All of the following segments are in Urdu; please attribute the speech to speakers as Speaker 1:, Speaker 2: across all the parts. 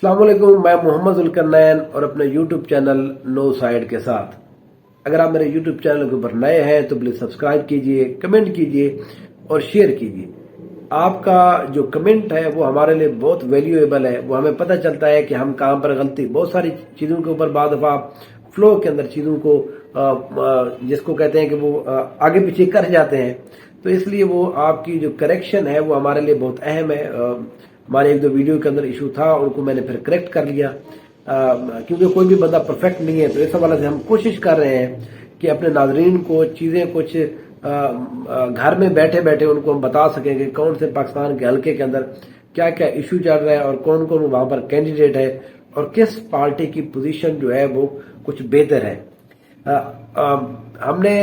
Speaker 1: السلام علیکم، میں محمد ذوالقرنین اور اپنے یوٹیوب چینل نو سائیڈ کے ساتھ۔ اگر آپ میرے یوٹیوب چینل کے اوپر نئے ہیں تو پلیز سبسکرائب کیجئے، کمنٹ کیجئے اور شیئر کیجئے۔ آپ کا جو کمنٹ ہے وہ ہمارے لیے بہت ویلیویبل ہے، وہ ہمیں پتہ چلتا ہے کہ ہم کہاں پر غلطی، بہت ساری چیزوں کے اوپر بعض دفعہ فلو کے اندر چیزوں کو جس کو کہتے ہیں کہ وہ آگے پیچھے کر جاتے ہیں، تو اس لیے وہ آپ کی جو کریکشن ہے وہ ہمارے لیے بہت اہم ہے۔ ہمارے ایک دو ویڈیو کے اندر ایشو تھا، ان کو میں نے پھر کریکٹ کر لیا، کیونکہ کوئی بھی بندہ پرفیکٹ نہیں ہے، تو اس حوالے سے ہم کوشش کر رہے ہیں کہ اپنے ناظرین کو چیزیں کچھ گھر میں بیٹھے بیٹھے ان کو ہم بتا سکیں کہ کون سے پاکستان کے حلقے کے اندر کیا کیا ایشو چل رہا ہے اور کون کون وہاں پر کینڈیڈیٹ ہے اور کس پارٹی کی پوزیشن جو ہے وہ کچھ بہتر ہے۔ ہم نے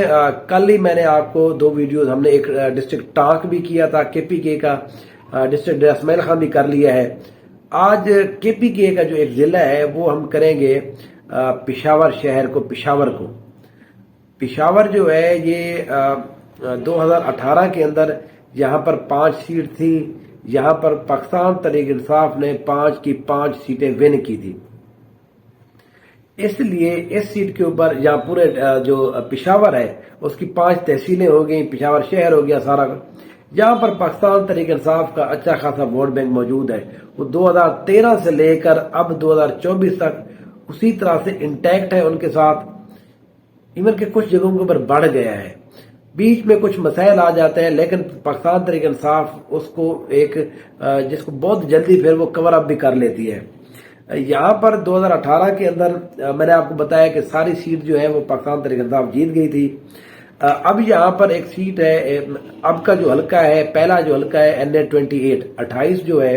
Speaker 1: کل ہی میں نے آپ کو دو ویڈیوز، ہم نے ایک ڈسٹرکٹ ٹانک بھی کیا تھا کے پی کے کا، ڈسٹرکٹ اسماعیل خان بھی کر لیا ہے۔ آج کے پی کے کا جو ایک ضلع ہے وہ ہم کریں گے پشاور شہر کو، پشاور جو ہے یہ 2018 کے اندر یہاں پر 5 سیٹ تھی، یہاں پر پاکستان تحریک انصاف نے 5 کی 5 سیٹیں ون کی تھی۔ اس لیے اس سیٹ کے اوپر یہاں پورے جو پشاور ہے اس کی 5 تحصیلیں ہو گئیں، پشاور شہر ہو گیا سارا، یہاں پر پاکستان تحریک انصاف کا اچھا خاصا ووٹ بینک موجود ہے۔ وہ 2013 سے لے کر اب 2024 تک اسی طرح سے انٹیکٹ ہے ان کے ساتھ، ایون کہ کچھ جگہوں کے اوپر بڑھ گیا ہے، بیچ میں کچھ مسائل آ جاتے ہیں، لیکن پاکستان تحریک انصاف اس کو ایک جس کو بہت جلدی پھر وہ کور اپ بھی کر لیتی ہے۔ یہاں پر 2018 کے اندر میں نے آپ کو بتایا کہ ساری سیٹ جو ہے وہ پاکستان تحریک انصاف جیت گئی تھی۔ اب یہاں پر ایک سیٹ ہے، اب کا جو حلقہ ہے، پہلا جو حلقہ ہے NA 28 جو ہے،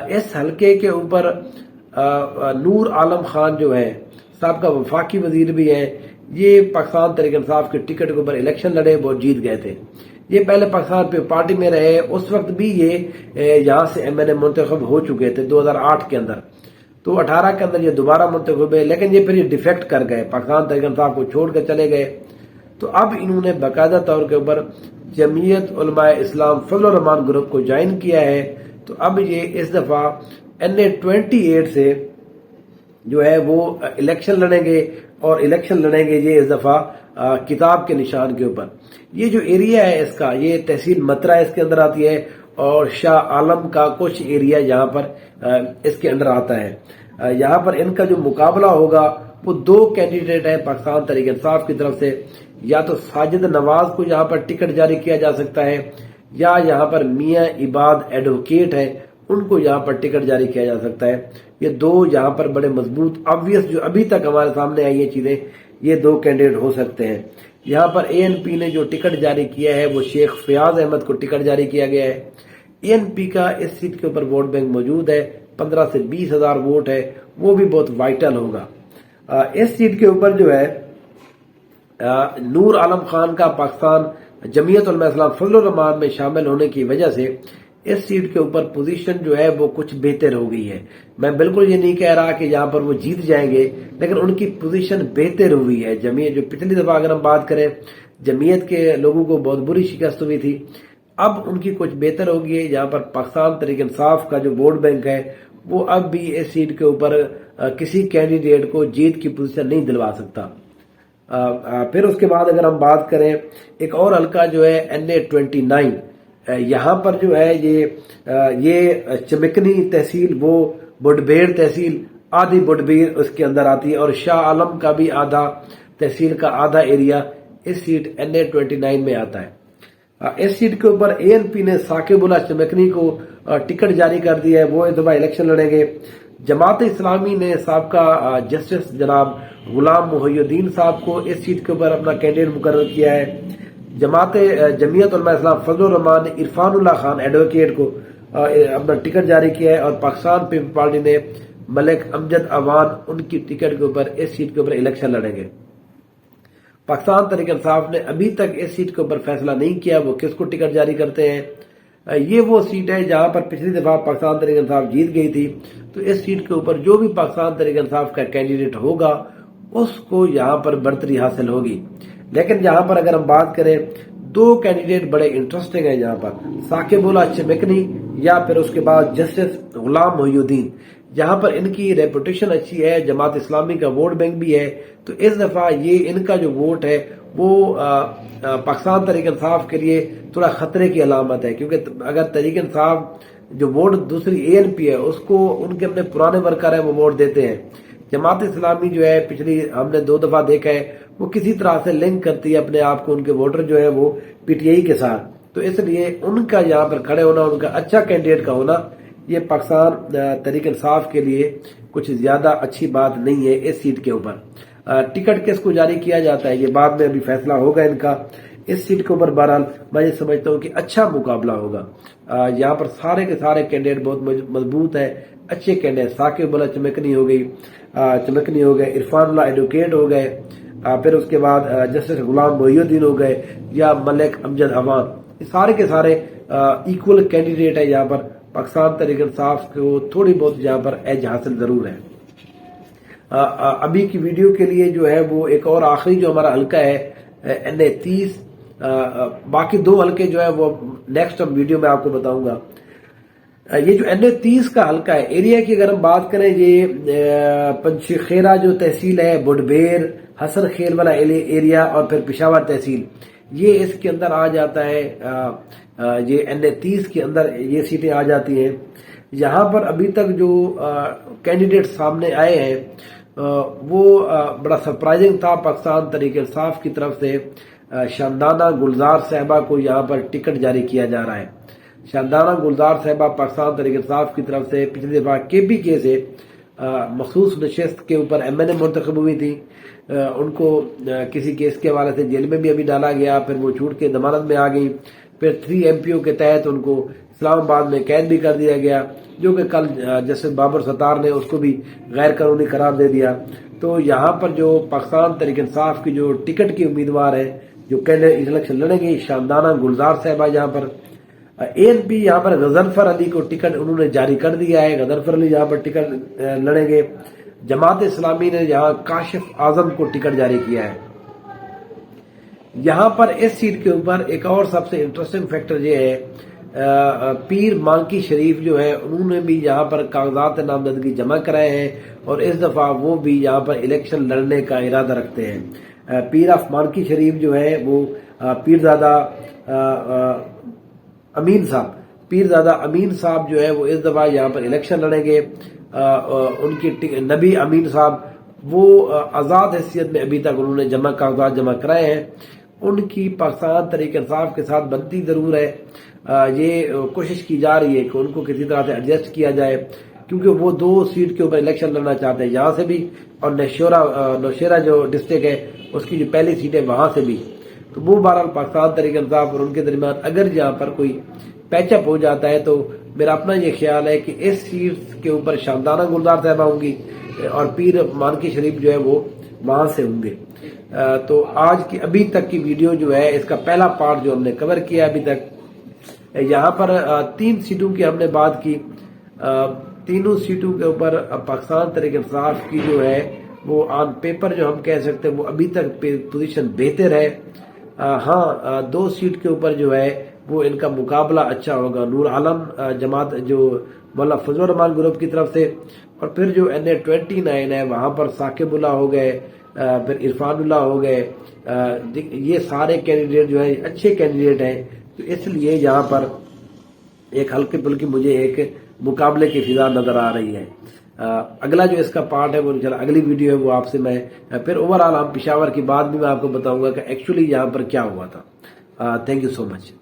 Speaker 1: اس حلقے کے اوپر نور عالم خان جو ہے صاحب کا وفاقی وزیر بھی ہے، یہ پاکستان تحریک انصاف کے ٹکٹ کے اوپر الیکشن لڑے، وہ جیت گئے تھے۔ یہ پہلے پاکستان پہ پارٹی میں رہے، اس وقت بھی یہ یہاں سے MNA منتخب ہو چکے تھے 2008 کے اندر، تو 18 کے اندر یہ دوبارہ منتخب ہوئے، لیکن یہ پھر یہ ڈیفیکٹ کر گئے، پاکستان تحریک انصاف کو چھوڑ کر چلے گئے۔ تو اب انہوں نے باقاعدہ طور کے اوپر جمعیت علماء اسلام فضل الرحمان گروپ کو جوائن کیا ہے، تو اب یہ اس دفعہ NA 28 سے جو ہے وہ الیکشن لڑیں گے، اور الیکشن لڑیں گے یہ اس دفعہ کتاب کے نشان کے اوپر۔ یہ جو ایریا ہے اس کا، یہ تحصیل مترا اس کے اندر آتی ہے، اور شاہ عالم کا کچھ ایریا یہاں پر اس کے اندر آتا ہے۔ یہاں پر ان کا جو مقابلہ ہوگا وہ 2 کینڈیڈیٹ ہیں پاکستان تحریک انصاف کی طرف سے، یا تو ساجد نواز کو یہاں پر ٹکٹ جاری کیا جا سکتا ہے، یا یہاں پر میاں عباد ایڈوکیٹ ہیں ان کو یہاں پر ٹکٹ جاری کیا جا سکتا ہے۔ یہ 2 یہاں پر بڑے مضبوط آبویس جو ابھی تک ہمارے سامنے آئی یہ چیزیں، یہ 2 کینڈیڈیٹ ہو سکتے ہیں۔ یہاں پر ANP نے جو ٹکٹ جاری کیا ہے وہ شیخ فیاض احمد کو ٹکٹ جاری کیا گیا ہے۔ ANP کا اس سیٹ کے اوپر ووٹ بینک موجود ہے، 15 سے 20 ہزار ووٹ ہے، وہ بھی بہت وائٹل ہوگا۔ اس سیٹ کے اوپر جو ہے نور عالم خان کا پاکستان جمعیت علماء اسلام فضل الرحمان میں شامل ہونے کی وجہ سے اس سیٹ کے اوپر پوزیشن جو ہے وہ کچھ بہتر ہو گئی ہے۔ میں بالکل یہ نہیں کہہ رہا کہ یہاں پر وہ جیت جائیں گے، لیکن ان کی پوزیشن بہتر ہوئی ہے۔ جمعیت جو پچھلی دفعہ اگر ہم بات کریں جمعیت کے لوگوں کو بہت بری شکست ہوئی تھی، اب ان کی کچھ بہتر ہوگی ہے۔ یہاں پر پاکستان تحریک انصاف کا جو ووٹ بینک ہے وہ اب بھی اس سیٹ کے اوپر کسی کینڈیڈیٹ کو جیت کی پوزیشن نہیں دلوا سکتا۔ پھر اس کے بعد اگر ہم بات کریں ایک اور حلقہ جو ہے NA 29، یہاں پر جو ہے یہ چمکنی تحصیل، وہ بڈبیر تحصیل، آدھی بڈبیر اس کے اندر آتی ہے، اور شاہ عالم کا بھی آدھا تحصیل کا آدھا ایریا اس سیٹ NA 29 میں آتا ہے۔ اس سیٹ کے اوپر ANP نے ثاقب اللہ چمکنی کو ٹکٹ جاری کر دیا ہے، وہ اس دفعہ الیکشن لڑیں گے۔ جماعت اسلامی نے سابقہ جسٹس جناب غلام محی الدین صاحب کو اس سیٹ کے اوپر اپنا کینڈیڈیٹ مقرر کیا ہے۔ جمعیت علماء اسلام فضل الرحمان نے عرفان اللہ خان ایڈوکیٹ کو اپنا ٹکٹ جاری کیا ہے، اور پاکستان پیپلز پارٹی نے ملک امجد اوان ان کی ٹکٹ کے اوپر اس سیٹ کے اوپر الیکشن لڑیں گے۔ پاکستان تحریک انصاف نے ابھی تک اس سیٹ کے اوپر فیصلہ نہیں کیا وہ کس کو ٹکٹ جاری کرتے ہیں۔ یہ وہ سیٹ ہے جہاں پر پچھلی دفعہ پاکستان تحریک انصاف جیت گئی تھی، تو اس سیٹ کے اوپر جو بھی پاکستان تحریک انصاف کا کینڈیڈیٹ ہوگا اس کو یہاں پر برتری حاصل ہوگی۔ لیکن یہاں پر اگر ہم بات کریں دو کینڈیڈیٹ بڑے انٹرسٹنگ ہیں یہاں پر، ثاقب اللہ چمکنی یا پھر اس کے بعد جسٹس غلام محی الدین. یہاں پر ان کی ریپوٹیشن اچھی ہے، جماعت اسلامی کا ووٹ بینک بھی ہے، تو اس دفعہ یہ ان کا جو ووٹ ہے وہ پاکستان تحریک انصاف کے لیے تھوڑا خطرے کی علامت ہے، کیونکہ اگر تحریک انصاف جو ووٹ دوسری ANP ہے اس کو ان کے اپنے پرانے ورکر ہیں وہ ووٹ دیتے ہیں. جماعت اسلامی جو ہے پچھلی ہم نے 2 دفعہ دیکھا ہے وہ کسی طرح سے لنک کرتی ہے اپنے آپ کو، ان کے ووٹر جو ہے وہ PTI کے ساتھ، تو اس لیے ان کا یہاں پر کھڑے ہونا، ان کا اچھا کینڈیڈیٹ کا ہونا، یہ پاکستان تحریک انصاف کے لیے کچھ زیادہ اچھی بات نہیں ہے اس سیٹ کے اوپر. ٹکٹ کس کو جاری کیا جاتا ہے یہ بعد میں ابھی فیصلہ ہوگا ان کا. اس سیٹ کے اوپر بہرحال میں یہ سمجھتا ہوں کہ اچھا مقابلہ ہوگا. یہاں پر سارے کے سارے کینڈیڈیٹ بہت مضبوط ہے، اچھے کینڈیڈیٹ. ثاقب اللہ چمکنی ہو گئے، عرفان اللہ ایڈوکیٹ ہو گئے، پھر اس کے بعد جسٹس غلام محی الدین ہو گئے، یا ملک امجد عوان. یہ سارے کے سارے ایکول کینڈیڈیٹ ہیں. یہاں پر پاکستان تحریک انصاف کو تھوڑی بہت یہاں پر ایج حاصل ضرور ہے. ابھی کی ویڈیو کے لیے جو ہے وہ ایک اور آخری جو ہمارا حلقہ ہے NA 30، باقی 2 حلقے جو ہے وہ نیکسٹ ویڈیو میں آپ کو بتاؤں گا. یہ جو NA 30 کا حلقہ ہے، ایریا کی اگر ہم بات کریں، یہ پنچخیرہ جو تحصیل ہے، بڈبیر، حسر خیل والا ایریا، اور پھر پشاور تحصیل، یہ اس کے اندر آ جاتا ہے. یہ NA 30 کے اندر یہ سیٹیں آ جاتی ہیں. یہاں پر ابھی تک جو کینڈیڈیٹ سامنے آئے ہیں وہ بڑا سرپرائزنگ تھا. پاکستان تحریک انصاف کی طرف سے شاندانہ گلزار صاحبہ کو یہاں پر ٹکٹ جاری کیا جا رہا ہے. شاندانہ گلزار صاحبہ پاکستان تحریک انصاف کی طرف سے پچھلی دفعہ KPK سے مخصوص نشست کے اوپر MNA منتخب ہوئی تھی. ان کو کسی کیس کے حوالے سے جیل میں بھی ابھی ڈالا گیا، پھر وہ چھوٹ کے ضمانت میں آ گئی. پھر 3 MPO کے تحت ان کو اسلام آباد میں قید بھی کر دیا گیا، جو کہ کل جسٹس بابر ستار نے اس کو بھی غیر قانونی قرار دے دیا. تو یہاں پر جو پاکستان تحریک انصاف کی جو ٹکٹ کی امیدوار ہے جو کینڈیڈیٹ الیکشن لڑیں گے، شاندانہ گلزار صاحبہ. یہاں پر ANP یہاں پر غضنفر علی کو ٹکٹ انہوں نے جاری کر دیا ہے، غضنفر علی یہاں پر ٹکٹ لڑیں گے. جماعت اسلامی نے یہاں کاشف اعظم کو ٹکٹ جاری کیا ہے. یہاں پر اس سیٹ کے اوپر ایک اور سب سے انٹرسٹنگ فیکٹر یہ ہے، پیر مانکی شریف جو ہے انہوں نے بھی یہاں پر کاغذات نامزدگی جمع کرائے ہیں، اور اس دفعہ وہ بھی یہاں پر الیکشن لڑنے کا ارادہ رکھتے ہیں. پیر آف مانکی شریف جو ہے وہ پیرزادہ امین صاحب جو ہے وہ اس دفعہ یہاں پر الیکشن لڑیں گے. ان کی نبی امین صاحب وہ آزاد حیثیت میں ابھی تک انہوں نے کاغذات جمع کرائے ہیں. ان کی پاکستان تحریک انصاف کے ساتھ بنتی ضرور ہے. یہ کوشش کی جا رہی ہے کہ ان کو کسی طرح سے ایڈجسٹ کیا جائے، کیونکہ وہ 2 سیٹ کے اوپر الیکشن لڑنا چاہتے ہیں، یہاں سے بھی اور نوشیرہ جو ڈسٹرکٹ ہے اس کی جو پہلی سیٹ ہے وہاں سے بھی. تو وہ بہرحال پاکستان تحریک انصاف اور ان کے درمیان اگر یہاں پر کوئی پیچ اپ ہو جاتا ہے تو میرا اپنا یہ خیال ہے کہ اس سیٹ کے اوپر شاندانہ گلزار صاحبہ ہوں گی اور پیر مانکی شریف جو ہے وہ وہاں سے ہوں گے. تو آج کی ابھی تک کی ویڈیو جو ہے اس کا پہلا پارٹ جو ہم نے کور کیا ابھی تک، یہاں پر 3 سیٹوں کی ہم نے بات کی. تینوں سیٹوں کے اوپر پاکستان تحریک انصاف کی جو ہے وہ آن پیپر جو ہم کہہ سکتے ہیں وہ ابھی تک پوزیشن بہتر ہے. ہاں 2 سیٹ کے اوپر جو ہے وہ ان کا مقابلہ اچھا ہوگا. نور عالم جماعت جو مولانا فضل الرحمان گروپ کی طرف سے، اور پھر جو NA 29 ہے وہاں پر ثاقب اللہ ہو گئے، پھر عرفان اللہ ہو گئے. یہ سارے کینڈیڈیٹ جو ہے اچھے کینڈیڈیٹ ہیں، تو اس لیے یہاں پر ایک ہلکے پھلکی مجھے ایک مقابلے کی فضا نظر آ رہی ہے. اگلا جو اس کا پارٹ ہے وہ انشاءاللہ اگلی ویڈیو ہے وہ آپ سے میں پھر اوور آل ہم پشاور کی بات بھی میں آپ کو بتاؤں گا کہ ایکچولی یہاں پر کیا ہوا تھا. Thank you so much.